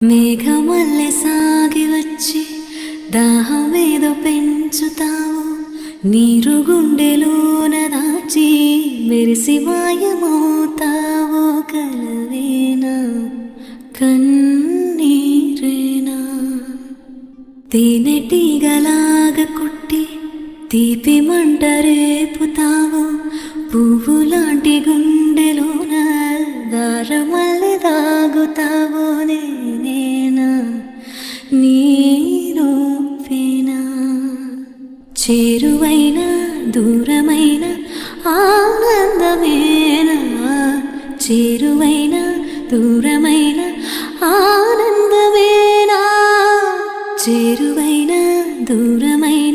మేఘమల్లె సాగి వచ్చి దాహమేదో పెంచుతావు నీరు గుండెలోన దాచి మెరిసి మాయమవుతావు కలవేనా కన్నీరేనా తేనెటీగలాగా కుట్టి తీపి మంట రేపుతావు పువ్వులాంటి గుండెలోన దారమల్లె దాగుతావు నేనేనా నీరూపేనా చేరువైన దూరమైన ఆనందమేనా చేరువైన దూరమైన ఆనందమేనా చేరువైన దూరమైన